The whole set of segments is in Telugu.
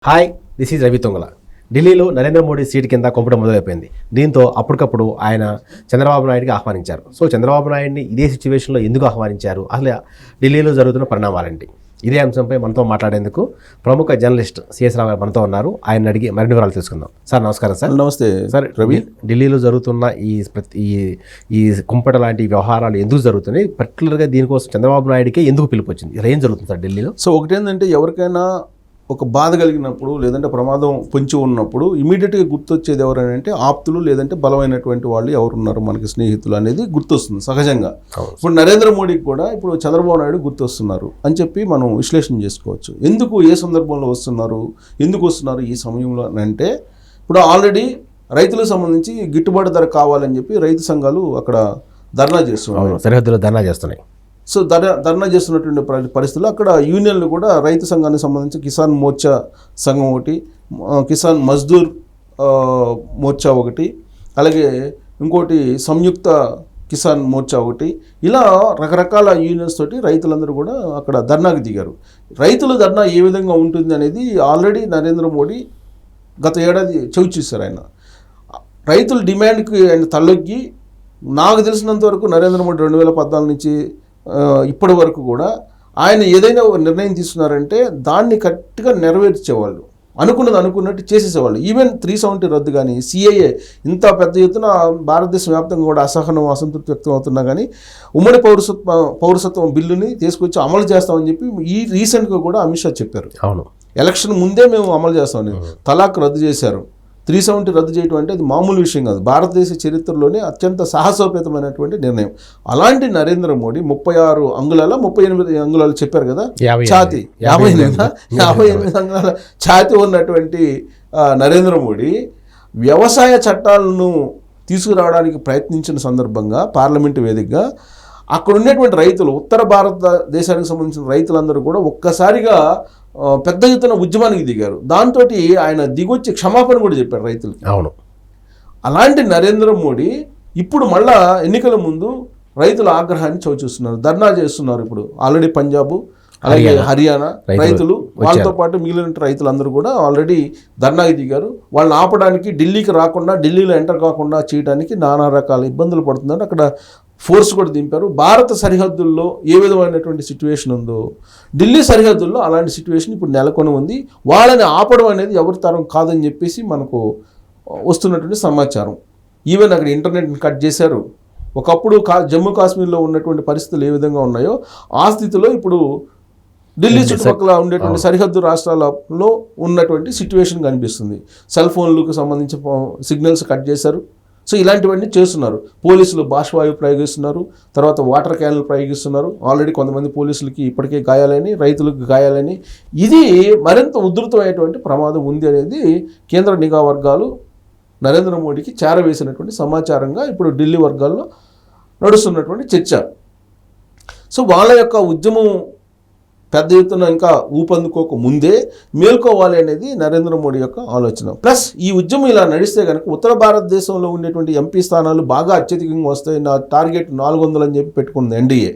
Hi, this is Ravi తొంగల. ఢిల్లీలో నరేంద్ర మోడీ సీట్ కింద కొంపడం మొదలైపోయింది. దీంతో అప్పటికప్పుడు ఆయన చంద్రబాబు నాయుడికి ఆహ్వానించారు. సో చంద్రబాబు నాయుడిని ఇదే సిచ్యువేషన్లో ఎందుకు ఆహ్వానించారు, అసలు ఢిల్లీలో జరుగుతున్న పరిణామాలేంటి, ఇదే అంశంపై మనతో మాట్లాడేందుకు ప్రముఖ జర్నలిస్ట్ సిఎస్ రావు గారు మనతో ఉన్నారు. ఆయన అడిగి మరిన్ని వివరాలు తెలుసుకుందాం. సార్ నమస్కారం. సార్ నమస్తే సార్. రవి, ఢిల్లీలో జరుగుతున్న ఈ కుంపట లాంటి వ్యవహారాలు ఎందుకు జరుగుతున్నాయి, పర్టికులర్గా దీనికోసం చంద్రబాబు నాయుడికే ఎందుకు పిలుపు వచ్చింది, ఇలా ఏం జరుగుతుంది సార్ ఢిల్లీలో? సో ఒకటేంటంటే ఎవరికైనా ఒక బాధ కలిగినప్పుడు లేదంటే ప్రమాదం పొంచి ఉన్నప్పుడు ఇమీడియట్గా గుర్తొచ్చేది ఎవరంటే ఆప్తులు లేదంటే బలమైనటువంటి వాళ్ళు ఎవరున్నారు మనకి స్నేహితులు అనేది గుర్తొస్తుంది సహజంగా. ఇప్పుడు నరేంద్ర మోడీకి కూడా ఇప్పుడు చంద్రబాబు నాయుడు గుర్తొస్తున్నారు అని చెప్పి మనం విశ్లేషణ చేసుకోవచ్చు. ఎందుకు ఏ సందర్భంలో వస్తున్నారు, ఎందుకు వస్తున్నారు ఈ సమయంలో అంటే ఇప్పుడు ఆల్రెడీ రైతులకు సంబంధించి గిట్టుబాటు ధర కావాలని చెప్పి రైతు సంఘాలు అక్కడ ధర్నా చేస్తున్నారు, సరిహద్దులో ధర్నా చేస్తున్నాయి. సో ధర్నా చేస్తున్నటువంటి పరిస్థితుల్లో అక్కడ యూనియన్లు కూడా రైతు సంఘానికి సంబంధించి కిసాన్ మోర్చా సంఘం ఒకటి, కిసాన్ మజ్దూర్ మోర్చా ఒకటి, అలాగే ఇంకోటి సంయుక్త కిసాన్ మోర్చా ఒకటి, ఇలా రకరకాల యూనియన్స్ తోటి రైతులందరూ కూడా అక్కడ ధర్నాకి దిగారు. రైతుల ధర్నా ఏ విధంగా ఉంటుంది అనేది ఆల్రెడీ నరేంద్ర మోడీ గత ఏడాది చెవి చూశారు. ఆయన రైతుల డిమాండ్కి ఆయన తలొగ్గి, నాకు తెలిసినంత వరకు నరేంద్ర మోడీ 2014 నుంచి ఇప్పటి వరకు కూడా ఆయన ఏదైనా ఒక నిర్ణయం తీసుకున్నారంటే దాన్ని కరెక్ట్గా నెరవేర్చేవాళ్ళు, అనుకున్నట్టు చేసేసేవాళ్ళు. ఈవెన్ 370 రద్దు కానీ, సిఏఏ ఇంత పెద్ద ఎత్తున భారతదేశం వ్యాప్తంగా కూడా అసంతృప్తి వ్యక్తం అవుతున్నా కానీ ఉమ్మడి పౌరసత్వం బిల్లుని తీసుకొచ్చి అమలు చేస్తామని చెప్పి ఈ రీసెంట్గా కూడా అమిత్ షా చెప్పారు. అవును, ఎలక్షన్ ముందే మేము అమలు చేస్తామని. తలాక్ రద్దు చేశారు. 370 రద్దు చేయడం అంటే అది మామూలు విషయం కాదు, భారతదేశ చరిత్రలోనే అత్యంత సాహసోపేతమైనటువంటి నిర్ణయం. అలాంటి నరేంద్ర మోడీ 36 అంగుళాల 38 అంగుళాలు చెప్పారు కదా, ఛాతీ 58 అంగుళాల ఛాతీ ఉన్నటువంటి నరేంద్ర మోడీ వ్యవసాయ చట్టాలను తీసుకురావడానికి ప్రయత్నించిన సందర్భంగా పార్లమెంటు వేదికగా అక్కడ ఉన్నటువంటి రైతులు, ఉత్తర భారతదేశానికి సంబంధించిన రైతులందరూ కూడా ఒక్కసారిగా పెద్ద ఎత్తున ఉద్యమానికి దిగారు. దాంతో ఆయన దిగొచ్చి క్షమాపణ కూడా చెప్పారు రైతులకి. అవును, అలాంటి నరేంద్ర మోడీ ఇప్పుడు మళ్ళా ఎన్నికల ముందు రైతుల ఆగ్రహాన్ని చవిచూస్తున్నారు, ధర్నా చేస్తున్నారు. ఇప్పుడు ఆల్రెడీ పంజాబ్ అలాగే హర్యానా రైతులు, వాళ్ళతో పాటు మిగిలిన రైతులందరూ కూడా ఆల్రెడీ ధర్నాకి దిగారు. వాళ్ళని ఆపడానికి, ఢిల్లీకి రాకుండా, ఢిల్లీలో ఎంటర్ కాకుండా చేయడానికి నానా రకాల ఇబ్బందులు పడుతున్నారు. అక్కడ ఫోర్స్ కూడా దింపారు. భారత సరిహద్దుల్లో ఏ విధమైనటువంటి సిచ్యువేషన్ ఉందో ఢిల్లీ సరిహద్దుల్లో అలాంటి సిచ్యువేషన్ ఇప్పుడు నెలకొని ఉంది. వాళ్ళని ఆపడం అనేది ఎవరి తరం కాదని చెప్పేసి మనకు వస్తున్నటువంటి సమాచారం. ఈవెన్ అక్కడ ఇంటర్నెట్ని కట్ చేశారు. ఒకప్పుడు జమ్మూ కాశ్మీర్లో ఉన్నటువంటి పరిస్థితులు ఏ విధంగా ఉన్నాయో ఆ స్థితిలో ఇప్పుడు ఢిల్లీ చుట్టుపక్కల ఉండేటువంటి సరిహద్దు రాష్ట్రాలలో ఉన్నటువంటి సిచ్యువేషన్ కనిపిస్తుంది. సెల్ ఫోన్లకు సంబంధించి సిగ్నల్స్ కట్ చేశారు. సో ఇలాంటివన్నీ చేస్తున్నారు. పోలీసులు బాష్పవాయువు ప్రయోగిస్తున్నారు, తర్వాత వాటర్ క్యాన్లు ప్రయోగిస్తున్నారు. ఆల్రెడీ కొంతమంది పోలీసులకి ఇప్పటికే గాయాలని, రైతులకు గాయాలని. ఇది మరింత ఉధృతమైనటువంటి ప్రమాదం ఉంది అనేది కేంద్ర నిఘా వర్గాలు నరేంద్ర మోడీకి చేరవేసినటువంటి సమాచారంగా ఇప్పుడు ఢిల్లీ వర్గాల్లో నడుస్తున్నటువంటి చర్చ. సో వాళ్ళ యొక్క ఉద్యమం పెద్ద ఎత్తున ఇంకా ఊపందుకోక ముందే మేల్కోవాలి అనేది నరేంద్ర మోడీ యొక్క ఆలోచన. ప్లస్ ఈ ఉద్యమం ఇలా నడిస్తే కనుక ఉత్తర భారతదేశంలో ఉండేటువంటి ఎంపీ స్థానాలు బాగా అత్యధికంగా వస్తాయి. నా టార్గెట్ 400 అని చెప్పి పెట్టుకుంది ఎన్డీఏ,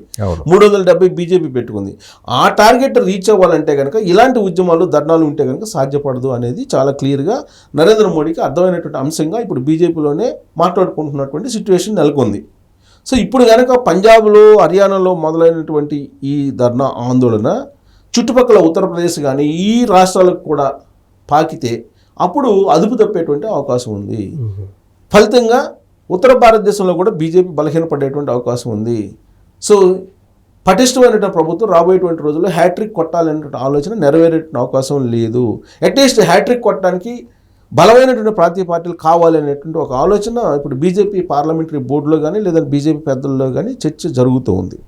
370 బీజేపీ పెట్టుకుంది. ఆ టార్గెట్ రీచ్ అవ్వాలంటే కనుక ఇలాంటి ఉద్యమాలు, ధర్నాలు ఉంటే కనుక సాధ్యపడదు అనేది చాలా క్లియర్గా నరేంద్ర మోడీకి అర్థమైనటువంటి అంశంగా ఇప్పుడు బీజేపీలోనే మాట్లాడుకుంటున్నటువంటి సిచ్యువేషన్ నెలకొంది. సో ఇప్పుడు కనుక పంజాబ్లో, హర్యానాలో మొదలైనటువంటి ఈ ధర్నా ఆందోళన చుట్టుపక్కల ఉత్తరప్రదేశ్ కానీ ఈ రాష్ట్రాలకు కూడా పాకితే అప్పుడు అదుపు తప్పేటువంటి అవకాశం ఉంది. ఫలితంగా ఉత్తర భారతదేశంలో కూడా బీజేపీ బలహీనపడేటువంటి అవకాశం ఉంది. సో పటిష్టమైనటువంటి ప్రభుత్వం రాబోయేటువంటి రోజుల్లో హ్యాట్రిక్ కొట్టాలనేటువంటి ఆలోచన నెరవేరేటువంటి అవకాశం లేదు. అట్లీస్ట్ హ్యాట్రిక్ కొట్టడానికి బలమైనటువంటి ప్రాంతీయ పార్టీలు కావాలనేటువంటి ఒక ఆలోచన ఇప్పుడు బీజేపీ పార్లమెంటరీ బోర్డులో కానీ లేదా బీజేపీ పెద్దల్లో కానీ చర్చ జరుగుతూ ఉంది.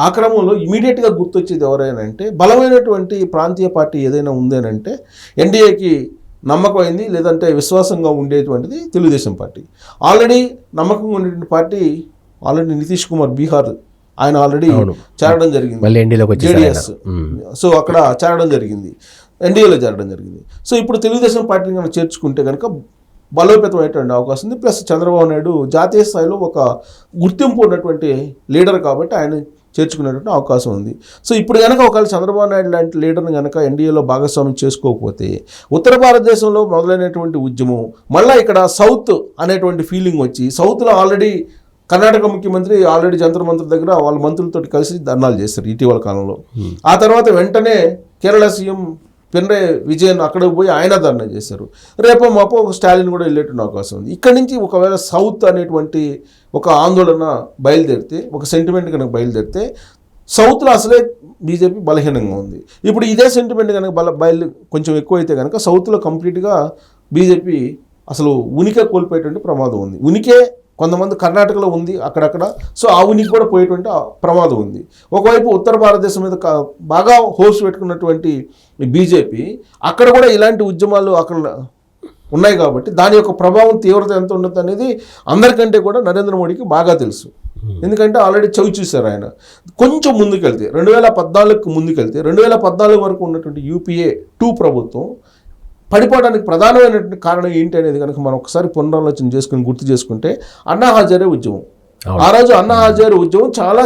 ఆ క్రమంలో ఇమీడియట్గా గుర్తొచ్చేది ఎవరైనా అంటే బలమైనటువంటి ప్రాంతీయ పార్టీ ఏదైనా ఉందేనంటే ఎన్డీఏకి నమ్మకమైంది లేదంటే విశ్వాసంగా ఉండేటువంటిది తెలుగుదేశం పార్టీ. ఆల్రెడీ నమ్మకంగా ఉండేటువంటి పార్టీ ఆల్రెడీ నితీష్ కుమార్ బీహార్ ఆయన ఆల్రెడీ చేరడం జరిగింది, జేడీఎస్. సో అక్కడ చేరడం జరిగింది, ఎన్డీఏలో చేరడం జరిగింది. సో ఇప్పుడు తెలుగుదేశం పార్టీని కనుక చేర్చుకుంటే కనుక బలోపేతమైనటువంటి అవకాశం ఉంది. ప్లస్ చంద్రబాబు నాయుడు జాతీయ స్థాయిలో ఒక గుర్తింపు ఉన్నటువంటి లీడర్ కాబట్టి ఆయన చేర్చుకునేటువంటి అవకాశం ఉంది. సో ఇప్పుడు కనుక ఒకవేళ చంద్రబాబు నాయుడు లాంటి లీడర్ని కనుక ఎన్డీఏలో భాగస్వామ్యం చేసుకోకపోతే ఉత్తర భారతదేశంలో మొదలైనటువంటి ఉద్యమం మళ్ళీ ఇక్కడ సౌత్ అనేటువంటి ఫీలింగ్ వచ్చి, సౌత్లో ఆల్రెడీ కర్ణాటక ముఖ్యమంత్రి ఆల్రెడీ జంతర్ మంత్రి దగ్గర వాళ్ళ మంత్రులతో కలిసి ధర్నాలు చేస్తారు ఇటీవల కాలంలో. ఆ తర్వాత వెంటనే కేరళ సీఎం పినరయ్ విజయన్ అక్కడికి పోయి ఆయన ధర్నా చేశారు. రేపో మాపో ఒక స్టాలిన్ కూడా వెళ్ళేటువంటి అవకాశం ఉంది. ఇక్కడి నుంచి ఒకవేళ సౌత్ అనేటువంటి ఒక ఆందోళన బయలుదేరితే, ఒక సెంటిమెంట్ కనుక బయలుదేరితే, సౌత్లో అసలే బీజేపీ బలహీనంగా ఉంది. ఇప్పుడు ఇదే సెంటిమెంట్ కనుక కొంచెం ఎక్కువైతే కనుక సౌత్లో కంప్లీట్గా బీజేపీ అసలు ఉనికి కోల్పోయేటువంటి ప్రమాదం ఉంది. ఉనికే కొంతమంది కర్ణాటకలో ఉంది అక్కడక్కడ. సో ఆ ఉనికి కూడా పోయేటువంటి ప్రమాదం ఉంది. ఒకవైపు ఉత్తర భారతదేశం మీద బాగా హోప్స్ పెట్టుకున్నటువంటి బీజేపీ అక్కడ కూడా ఇలాంటి ఉద్యమాలు అక్కడ ఉన్నాయి కాబట్టి దాని యొక్క ప్రభావం తీవ్రత ఎంత ఉంటుంది అనేది అందరికంటే కూడా నరేంద్ర మోడీకి బాగా తెలుసు. ఎందుకంటే ఆల్రెడీ చవి చూశారు ఆయన. కొంచెం ముందుకెళ్తే 2014కు ముందుకెళ్తే 2014 వరకు ఉన్నటువంటి UPA 2 ప్రభుత్వం పడిపోవడానికి ప్రధానమైనటువంటి కారణం ఏంటి అనేది కనుక మనం ఒకసారి పునరాలోచన చేసుకుని గుర్తు చేసుకుంటే అన్నా హజారే ఉద్యమం. ఆ రోజు అన్నా హజారే ఉద్యమం చాలా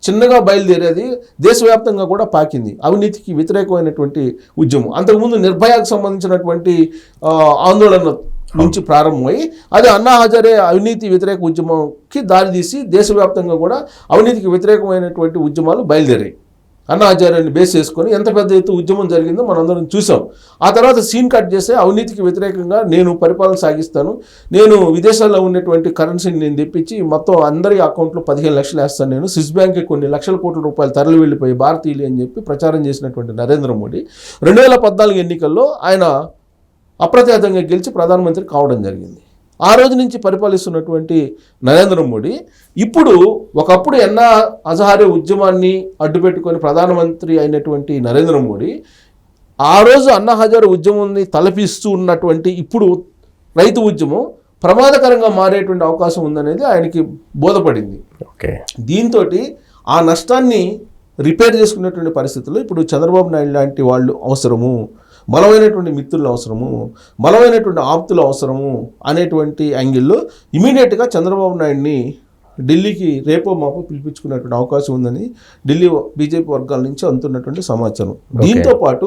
చిన్నగా బయలుదేరేది దేశవ్యాప్తంగా కూడా పాకింది. అవినీతికి వ్యతిరేకమైనటువంటి ఉద్యమం. అంతకుముందు నిర్భయాకు సంబంధించినటువంటి ఆందోళన నుంచి ప్రారంభమై అది అన్నా హజారే అవినీతి వ్యతిరేక ఉద్యమంకి దారితీసి దేశవ్యాప్తంగా కూడా అవినీతికి వ్యతిరేకమైనటువంటి ఉద్యమాలు బయలుదేరాయి. అన్నా హజారేని బేస్ చేసుకొని ఎంత పెద్ద ఎత్తు ఉద్యమం జరిగిందో మనందరం చూసాం. ఆ తర్వాత సీన్ కట్ చేస్తే అవినీతికి వ్యతిరేకంగా నేను పరిపాలన సాగిస్తాను, నేను విదేశాల్లో ఉన్నటువంటి కరెన్సీని నేను తెప్పించి మొత్తం అందరి అకౌంట్లో 15 లక్షలు వేస్తాను, నేను స్విస్ బ్యాంక్కి కొన్ని లక్షల కోట్ల రూపాయలు తరలి వెళ్ళిపోయి భారతీయులు అని చెప్పి ప్రచారం చేసినటువంటి నరేంద్ర మోడీ 2014 ఎన్నికల్లో ఆయన అప్రతిహతంగా గెలిచి ప్రధానమంత్రి కావడం జరిగింది. ఆ రోజు నుంచి పరిపాలిస్తున్నటువంటి నరేంద్ర మోడీ ఇప్పుడు ఒకప్పుడు అన్నా హజారే ఉద్యమాన్ని అడ్డుపెట్టుకొని ప్రధానమంత్రి అయినటువంటి నరేంద్ర మోడీ ఆ రోజు అన్నా హజారే ఉద్యమాన్ని తలపిస్తూ ఉన్నటువంటి ఇప్పుడు రైతు ఉద్యమం ప్రమాదకరంగా మారేటువంటి అవకాశం ఉందనేది ఆయనకి బోధపడింది. దీంతో ఆ నష్టాన్ని రిపేర్ చేసుకునేటువంటి పరిస్థితుల్లో ఇప్పుడు చంద్రబాబు నాయుడు లాంటి వాళ్ళు అవసరము, బలమైనటువంటి మిత్రులు అవసరము, బలమైనటువంటి ఆప్తులు అవసరము అనేటువంటి యాంగిల్లో ఇమీడియట్గా చంద్రబాబు నాయుడిని ఢిల్లీకి రేపో మాపో పిలిపించుకునేటువంటి అవకాశం ఉందని ఢిల్లీ బీజేపీ వర్గాల నుంచి అందుతున్నటువంటి సమాచారం. దీంతో పాటు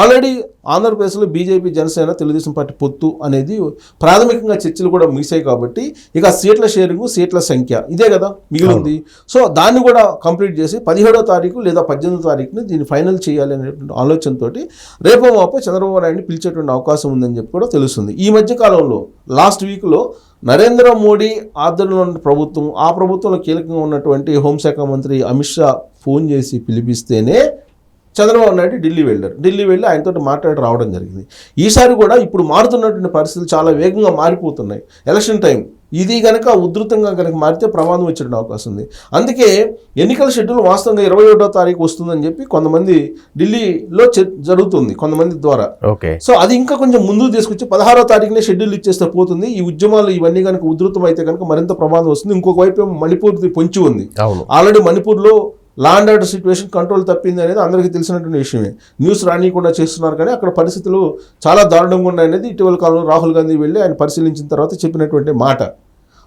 ఆల్రెడీ ఆంధ్రప్రదేశ్లో బీజేపీ, జనసేన, తెలుగుదేశం పార్టీ పొత్తు అనేది ప్రాథమికంగా చర్చలు కూడా ముగిసాయి కాబట్టి ఇక సీట్ల షేరింగ్, సీట్ల సంఖ్య ఇదే కదా మిగిలింది. సో దాన్ని కూడా కంప్లీట్ చేసి 17వ తారీఖు లేదా 18వ తారీఖుని దీన్ని ఫైనల్ చేయాలి అనేటువంటి ఆలోచనతో రేపో మాపో చంద్రబాబు నాయుడిని పిలిచేటువంటి అవకాశం ఉందని చెప్పి కూడా తెలుస్తుంది. ఈ మధ్యకాలంలో లాస్ట్ వీక్లో నరేంద్ర మోడీ ఆధ్వర్యంలో ఉన్న ప్రభుత్వం, ఆ ప్రభుత్వంలో కీలకంగా ఉన్నటువంటి హోంశాఖ మంత్రి అమిత్ షా ఫోన్ చేసి పిలిపిస్తేనే చంద్రబాబు నాయుడు ఢిల్లీ వెళ్ళారు. ఢిల్లీ వెళ్ళి ఆయనతో మాట్లాడి రావడం జరిగింది. ఈసారి కూడా ఇప్పుడు మారుతున్నటువంటి పరిస్థితులు చాలా వేగంగా మారిపోతున్నాయి. ఎలక్షన్ టైం ఇది కనుక ఉధృతంగా కనుక మారితే ప్రమాదం వచ్చే అవకాశం ఉంది. అందుకే ఎన్నికల షెడ్యూల్ వాస్తవంగా 21వ తారీఖు వస్తుందని చెప్పి కొంతమంది ఢిల్లీలో జరుగుతుంది కొంతమంది ద్వారా. సో అది ఇంకా కొంచెం ముందుకు తీసుకొచ్చి 16వ తారీఖునే షెడ్యూల్ ఇచ్చేస్తే పోతుంది. ఈ ఉద్యమాలు ఇవన్నీ కనుక ఉధృతం అయితే కనుక మరింత ప్రమాదం వస్తుంది. ఇంకొక వైపు మణిపూర్ పొంచి ఉంది. ఆల్రెడీ మణిపూర్లో law and order situation control తప్పింది అనేది అందరికీ తెలిసినటువంటి విషయమే. న్యూస్ రానియకుండా చేస్తున్నారు కానీ అక్కడ పరిస్థితులు చాలా దారుణంగా ఉన్నాయనేది ఇటీవల కాలంలో రాహుల్ గాంధీ వెళ్ళి ఆయన పరిశీలించిన తర్వాత చెప్పినటువంటి మాట.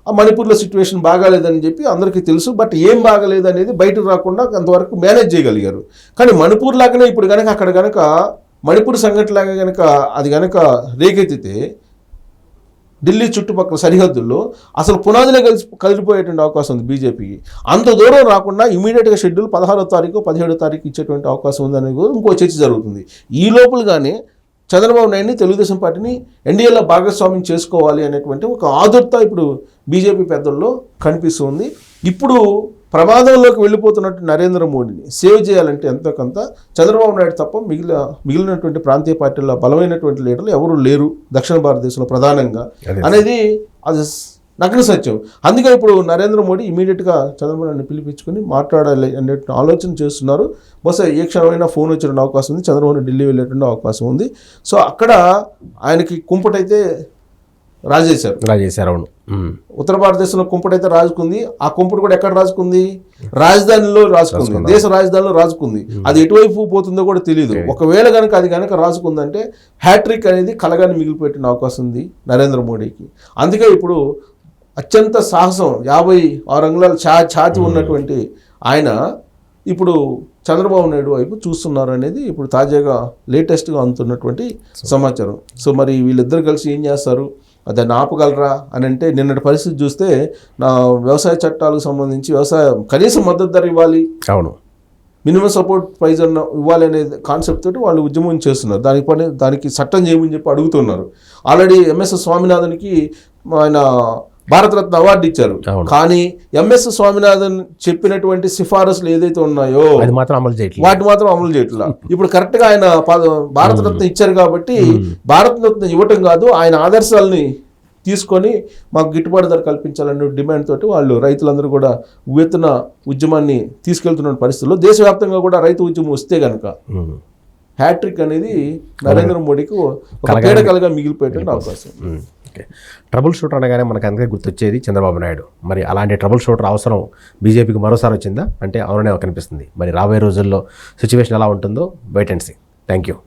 ఆ మణిపూర్లో సిచ్యువేషన్ బాగాలేదని చెప్పి అందరికీ తెలుసు. బట్ ఏం బాగాలేదు అనేది బయటకు రాకుండా అంతవరకు మేనేజ్ చేయగలిగారు. కానీ మణిపూర్ లాగానే ఇప్పుడు కనుక అక్కడ కనుక మణిపూర్ సంఘటనలాగా కనుక అది కనుక రేకెత్తితే ఢిల్లీ చుట్టుపక్కల సరిహద్దుల్లో అసలు పునాదులే కదిలిపోయేటువంటి అవకాశం ఉంది బీజేపీకి. అంత దూరం రాకుండా ఇమీడియట్గా షెడ్యూల్ 16వ తారీఖు 17వ తారీఖు ఇచ్చేటువంటి అవకాశం ఉందనేది కూడా ఇంకో చర్చ జరుగుతుంది. ఈ లోపలగానే చంద్రబాబు నాయుడిని, తెలుగుదేశం పార్టీని ఎన్డీఏలో భాగస్వామ్యం చేసుకోవాలి అనేటువంటి ఒక ఆదుర్త ఇప్పుడు బీజేపీ పెద్దల్లో కనిపిస్తుంది. ఇప్పుడు ప్రమాదంలోకి వెళ్ళిపోతున్నట్టు నరేంద్ర మోడీని సేవ్ చేయాలంటే ఎంతో కొంత చంద్రబాబు నాయుడు తప్ప మిగిలినటువంటి ప్రాంతీయ పార్టీల్లో బలమైనటువంటి లీడర్లు ఎవరు లేరు దక్షిణ భారతదేశంలో ప్రధానంగా అనేది అది నగ్న సత్యం. అందుకే ఇప్పుడు నరేంద్ర మోడీ ఇమీడియట్గా చంద్రబాబు నాయుడిని పిలిపించుకొని మాట్లాడాలి అనే ఆలోచన చేస్తున్నారు. బహుశా ఏ క్షణమైనా ఫోన్ వచ్చేటువంటి అవకాశం ఉంది. చంద్రబాబు ఢిల్లీ వెళ్ళేటువంటి అవకాశం ఉంది. సో అక్కడ ఆయనకి కుంపటైతే రాజేశారు. అవును, ఉత్తర భారతదేశంలో కుంపటైతే రాజుకుంది. ఆ కుంపటి కూడా ఎక్కడ రాజుకుంది? రాజధానిలో రాజుకుంది, దేశ రాజధానిలో రాజుకుంది. అది ఎటువైపు పోతుందో కూడా తెలియదు. ఒకవేళ కనుక అది కనుక రాజుకుందంటే హ్యాట్రిక్ అనేది కలగాని మిగిలిపెట్టిన అవకాశం ఉంది నరేంద్ర మోడీకి. అందుకే ఇప్పుడు అత్యంత సాహసం 56 అంగుళాల ఛాతి ఉన్నటువంటి ఆయన ఇప్పుడు చంద్రబాబు నాయుడు వైపు చూస్తున్నారు అనేది ఇప్పుడు తాజాగా లేటెస్ట్గా అందుతున్నటువంటి సమాచారం. సో మరి వీళ్ళిద్దరు కలిసి ఏం చేస్తారు, దాన్ని ఆపగలరా అని అంటే నిన్నటి పరిస్థితి చూస్తే నా వ్యవసాయ చట్టాలకు సంబంధించి కనీస మద్దతు ధర ఇవ్వాలి, అవును, మినిమం సపోర్ట్ ప్రైజ్ అన్న ఇవ్వాలి అనే కాన్సెప్ట్ తోటి వాళ్ళు ఉద్యమం చేస్తున్నారు. దానికి చట్టం చేయమని చెప్పి అడుగుతున్నారు. ఆల్రెడీ ఎంఎస్ స్వామినాథన్కి ఆయన భారతరత్న అవార్డు ఇచ్చారు. కానీ ఎంఎస్ స్వామినాథన్ చెప్పినటువంటి సిఫారసులు ఏదైతే ఉన్నాయో అది మాత్రం అమలు చేయట్లేదు, వాటి మాత్రం అమలు చేయట్లా. ఇప్పుడు కరెక్ట్ గా ఆయన భారతరత్న ఇచ్చారు కాబట్టి భారతరత్న ఇవ్వటం కాదు, ఆయన ఆదర్శాలని తీసుకొని మాకు గిట్టుబాటు ధర కల్పించాలనే డిమాండ్ తోటి వాళ్ళు రైతులందరూ కూడా ఉవ్వెత్తున ఉద్యమాన్ని తీసుకెళ్తున్న పరిస్థితుల్లో దేశవ్యాప్తంగా కూడా రైతు ఉద్యమం వస్తే కనుక హ్యాట్రిక్ అనేది నరేంద్ర మోడీకి ఒక పీడకలుగా మిగిలిపోయేటువంటి అవకాశం. ఓకే, ట్రబుల్ షూటర్ అనగానే మనకు అందుకే గుర్తొచ్చేది చంద్రబాబు నాయుడు. మరి అలాంటి ట్రబుల్ షూటర్ అవసరం బీజేపీకి మరోసారి వచ్చిందా అంటే అవుననే కనిపిస్తుంది. మరి రాబోయే రోజుల్లో సిచ్యువేషన్ ఎలా ఉంటుందో wait and see. Thank you.